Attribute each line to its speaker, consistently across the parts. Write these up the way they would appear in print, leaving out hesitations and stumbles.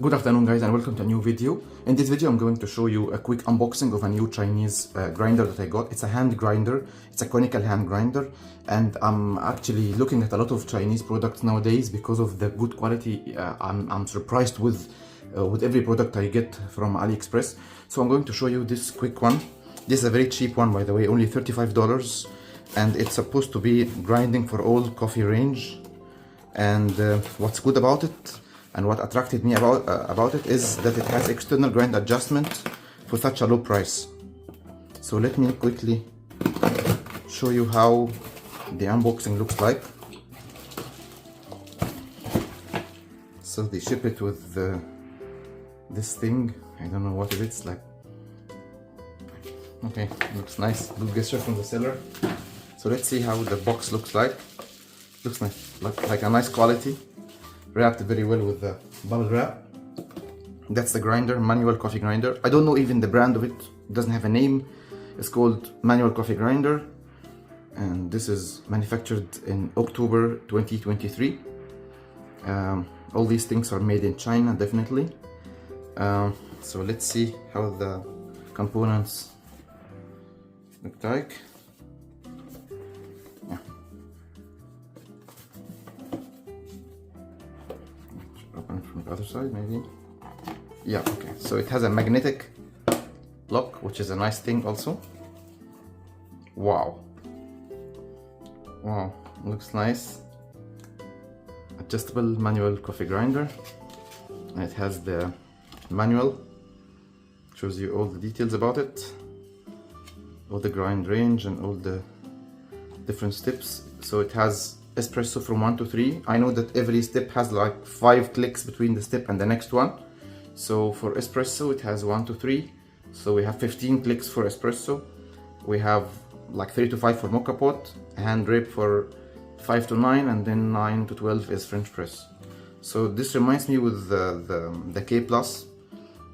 Speaker 1: Good afternoon guys and welcome to a new video. In this video I'm going to show you a quick unboxing of a new Chinese grinder that I got. It's a hand grinder, it's a conical hand grinder, and I'm actually looking at a lot of Chinese products nowadays because of the good quality. I'm surprised with every product I get from AliExpress. So I'm going to show you this quick one. This is a very cheap one, by the way, only $35, and it's supposed to be grinding for all coffee range. And what's good about it and what attracted me about it is that it has external grind adjustment for such a low price. So let me quickly show you how the unboxing looks like. So they ship it with this thing. I don't know what it is, like. Okay, looks nice. Good gesture from the seller. So let's see how the box looks like. Looks nice, like a nice quality. Wrapped very well with the bubble wrap. That's the grinder, manual coffee grinder. I don't know even the brand of it. It doesn't have a name. It's called manual coffee grinder, and this is manufactured in October 2023. All these things are made in China, definitely. So let's see how the components look like. Open it from the other side, maybe. Yeah, okay. So it has a magnetic lock, which is a nice thing also. Wow. Wow, looks nice. Adjustable manual coffee grinder. And it has the manual. Shows you all the details about it. All the grind range and all the different steps. So it has espresso from 1 to 3. I know that every step has like 5 clicks between the step and the next one. So for espresso it has 1 to 3. So we have 15 clicks for espresso. We have like 3 to 5 for mocha pot, hand drip for 5 to 9, and then 9 to 12 is French press. So this reminds me with the K Plus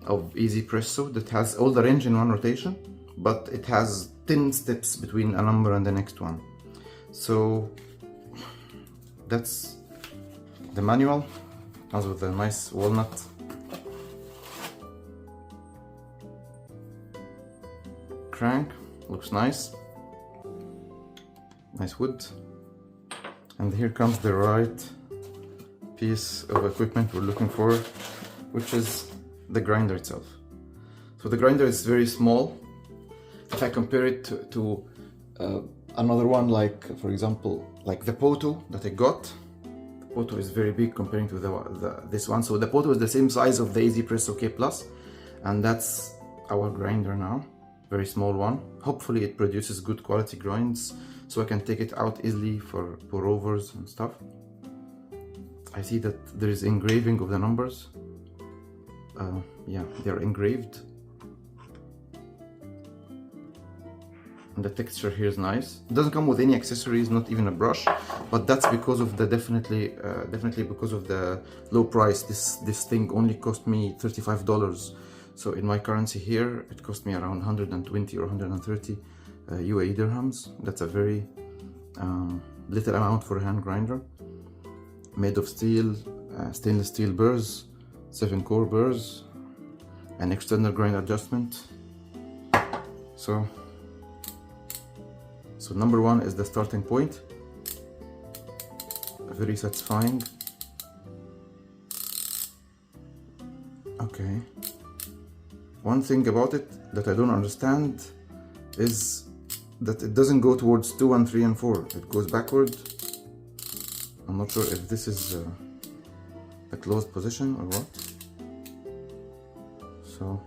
Speaker 1: of Easy Presso that has all the range in one rotation, but it has 10 steps between a number and the next one. So that's the manual. Comes with a nice walnut. Crank, looks nice. Nice wood. And here comes the right piece of equipment we're looking for, which is the grinder itself. So the grinder is very small. If I compare it to another one, like for example, like the Poto that I got. The Poto is very big comparing to this one. So the Poto is the same size of the Easy Presso K Plus, and that's our grinder now. Very small one. Hopefully it produces good quality grinds, so I can take it out easily for pour overs and stuff. I see that there is engraving of the numbers. Yeah, they're engraved. And the texture here is nice. It doesn't come with any accessories, not even a brush, but that's because of the definitely because of the low price. This thing only cost me $35. So in my currency here, it cost me around 120 or 130 UAE dirhams. That's a very little amount for a hand grinder. Made of steel, stainless steel burrs, 7-core burrs, and external grind adjustment. So number one is the starting point. Very satisfying. Okay. One thing about it that I don't understand is that it doesn't go towards 2 and 3 and 4. It goes backward. I'm not sure if this is the closed position or what. So,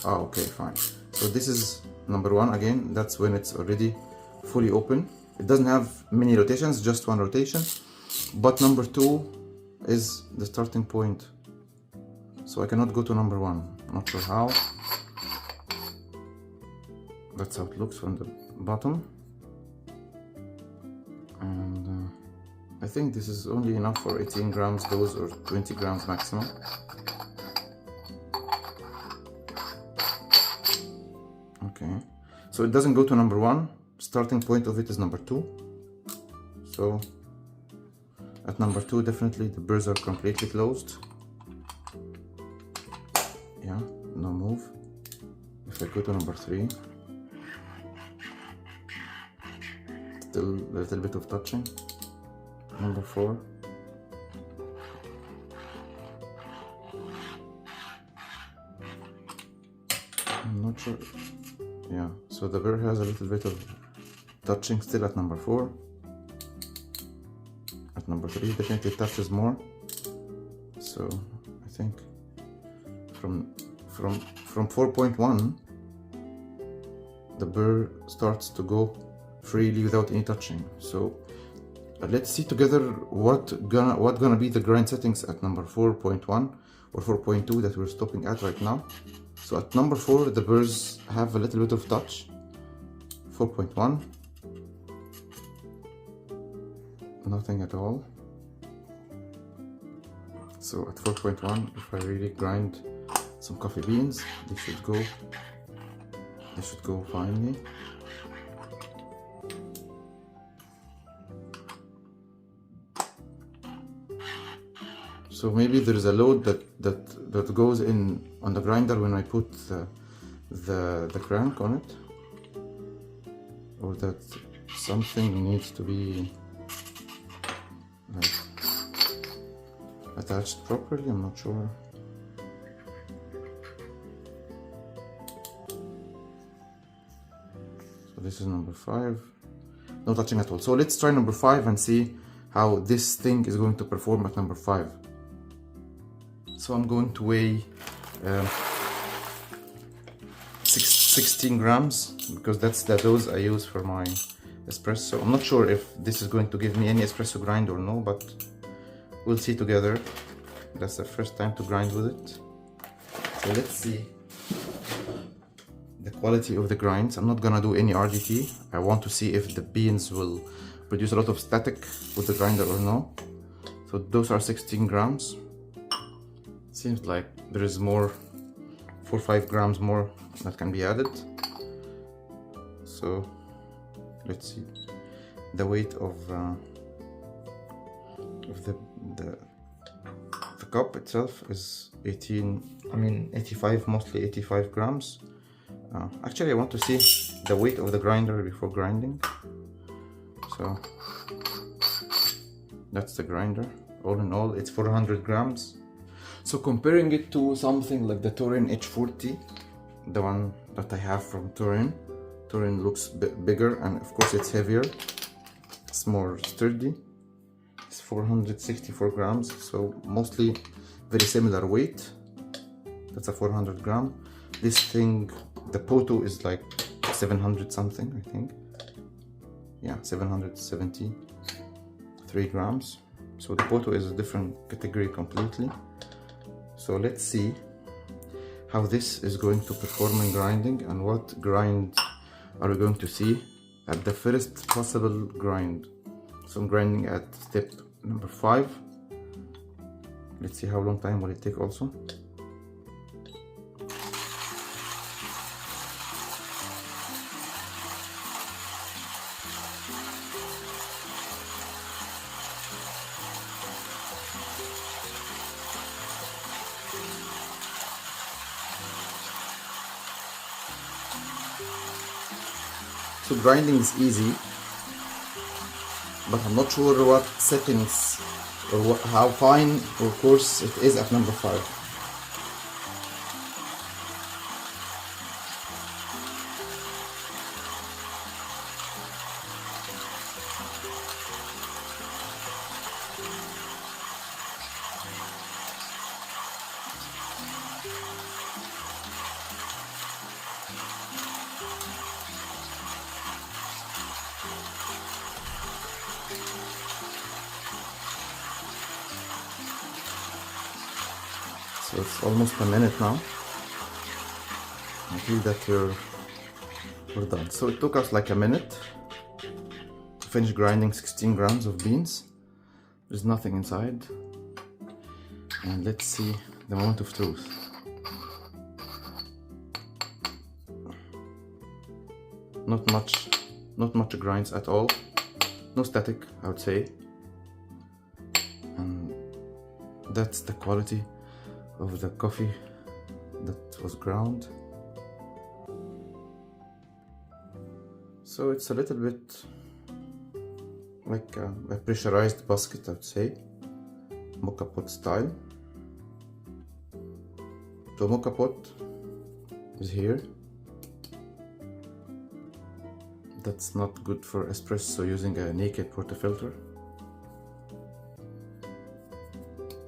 Speaker 1: okay, fine. So this is number one. Again, that's when it's already fully open. It doesn't have many rotations, just one rotation. But number 2 is the starting point. So I cannot go to number 1. Not sure how. That's how it looks from the bottom. And I think this is only enough for 18 grams dose or 20 grams maximum. Okay, so it doesn't go to number 1. Starting point of it is number 2. So at number 2, definitely the burrs are completely closed. If I go to number 3, still a little bit of touching. Number 4. I'm not sure. Yeah, so the Burr has a little bit of touching still at number 4. At number 3, definitely touches more. So I think from 4.1, the Burr starts to go freely without any touching. So let's see together what gonna be the grind settings at number 4.1 or 4.2 that we're stopping at right now. So at number 4, the Burrs have a little bit of touch. 4.1, nothing at all. So at 4.1, if I really grind some coffee beans, they should go finely. So maybe there is a load that goes in on the grinder when I put the crank on it, or that something needs to be like attached properly. I'm not sure. So this is number 5, no touching at all. So let's try number 5 and see how this thing is going to perform at number 5. So I'm going to weigh 16 grams because that's the dose I use for my espresso. I'm not sure if this is going to give me any espresso grind or no, but we'll see together. That's the first time to grind with it. So let's see the quality of the grinds. I'm not gonna do any RDT. I want to see if the beans will produce a lot of static with the grinder or no. So those are 16 grams. Seems like there is more, 4 or 5 grams more that can be added. So let's see. The weight of the cup itself is 85, mostly 85 grams. Actually, I want to see the weight of the grinder before grinding. So that's the grinder. All in all, it's 400 grams. So comparing it to something like the Turin H40, the one that I have from Turin looks bigger, and of course it's heavier. It's more sturdy. It's 464 grams, so mostly very similar weight. That's a 400 gram. This thing, the Poto, is like 700 something, I think. Yeah, 773 grams. So the Poto is a different category completely. So let's see how this is going to perform in grinding, and what grind are we going to see at the first possible grind. So I'm grinding at step number 5. Let's see how long time will it take also. So grinding is easy, but I'm not sure what settings or how fine or coarse it is at number 5. So it's almost a minute now. I feel that we're done. So it took us like a minute to finish grinding 16 grams of beans. There's nothing inside. And let's see the moment of truth. Not much grinds at all. No static, I would say. And that's the quality of the coffee that was ground. So it's a little bit like a pressurized basket, I would say, mocha pot style. So mocha pot is here. That's not good for espresso using a naked portafilter.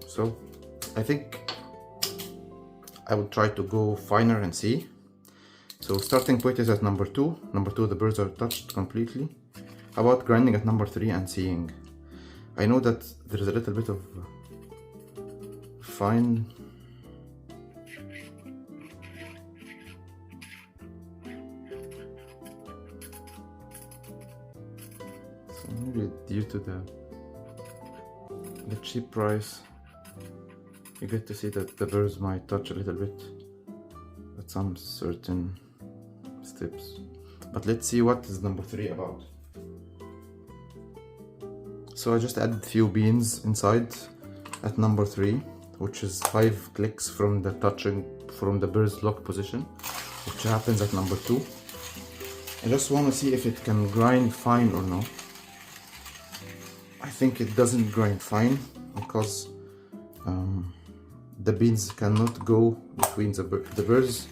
Speaker 1: So I think I would try to go finer and see. So starting point is at number 2. Number 2, the burrs are touched completely. How about grinding at number 3 and seeing? I know that there is a little bit of fine. So maybe due to the cheap price, you get to see that the burrs might touch a little bit at some certain steps. But let's see what is number 3 about. So I just added few beans inside at number 3, which is 5 clicks from the touching from the burr's lock position, which happens at number 2. I just want to see if it can grind fine or no. I think it doesn't grind fine because the beans cannot go between the burrs,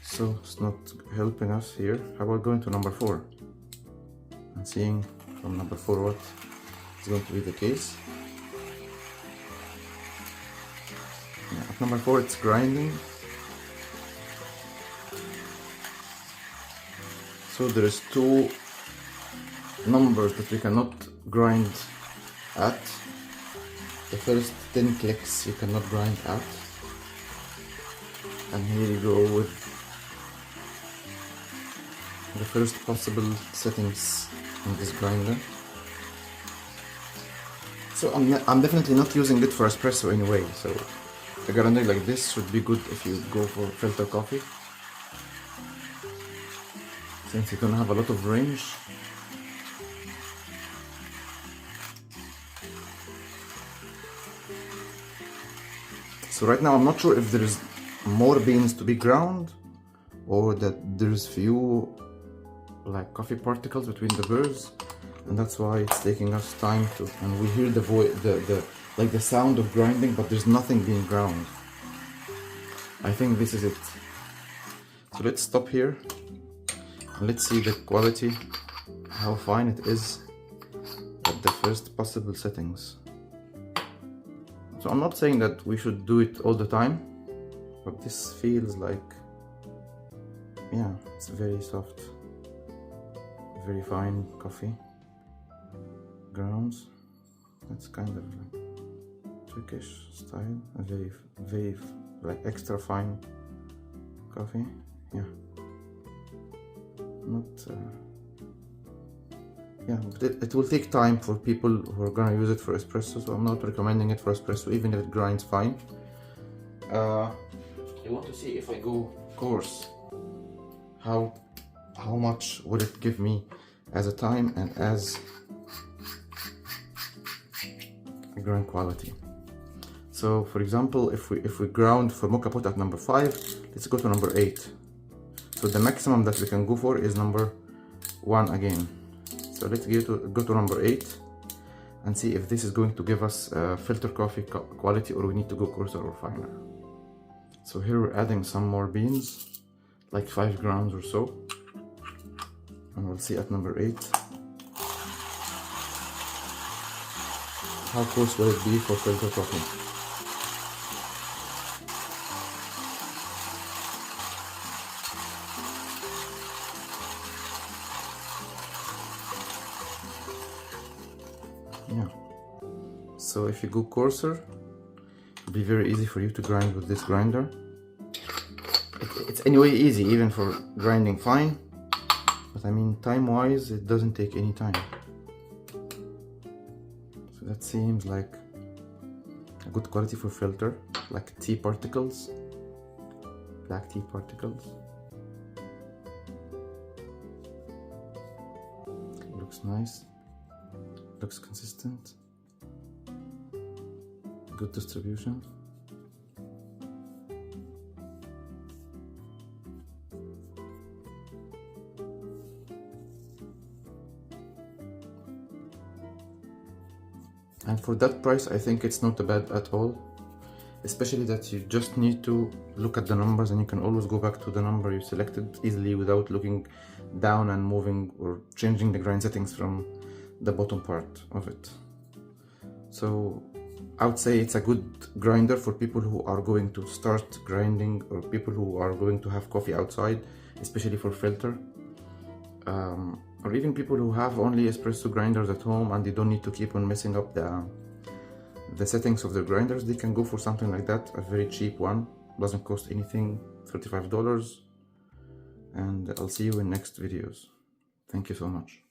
Speaker 1: so it's not helping us here. How about going to number 4 and seeing from number 4 what is going to be the case? Yeah, at number 4 it's grinding. So there is 2 numbers that we cannot grind at. The first 10 clicks you cannot grind at, and here you go with the first possible settings in this grinder. So I'm definitely not using it for espresso anyway, so a grinder like this should be good if you go for filter coffee, since you don't have a lot of range. So right now I'm not sure if there is more beans to be ground or that there's few like coffee particles between the burrs, and that's why it's taking us time to, and we hear the sound of grinding, but there's nothing being ground. I think this is it. So let's stop here and let's see the quality, how fine it is at the first possible settings. So I'm not saying that we should do it all the time, but this feels like, yeah, it's very soft, very fine coffee grounds. That's kind of like Turkish style, a very like extra fine coffee. Yeah, not yeah, but it will take time for people who are gonna use it for espresso, so I'm not recommending it for espresso even if it grinds fine. I want to see if I go coarse, how much would it give me as a time and as a grind quality. So for example, if we ground for mocha pot at number 5, let's go to number 8. So the maximum that we can go for is number 1 again. So let's go to number 8 and see if this is going to give us filter coffee quality, or we need to go coarser or finer. So here we're adding some more beans, like 5 grams or so, and we'll see at number 8 how coarse will it be for filter coffee. Yeah, so if you go coarser, it'll be very easy for you to grind with this grinder. It's anyway easy even for grinding fine, but I mean time wise it doesn't take any time. So that seems like a good quality for filter, like tea particles, black tea particles. Looks nice. Looks consistent, good distribution. And for that price, I think it's not bad at all. Especially that you just need to look at the numbers and you can always go back to the number you selected easily without looking down and moving or changing the grind settings from the bottom part of it. So I would say it's a good grinder for people who are going to start grinding or people who are going to have coffee outside, especially for filter. Or even people who have only espresso grinders at home and they don't need to keep on messing up the settings of the grinders. They can go for something like that, a very cheap one, doesn't cost anything, $35. And I'll see you in next videos. Thank you so much.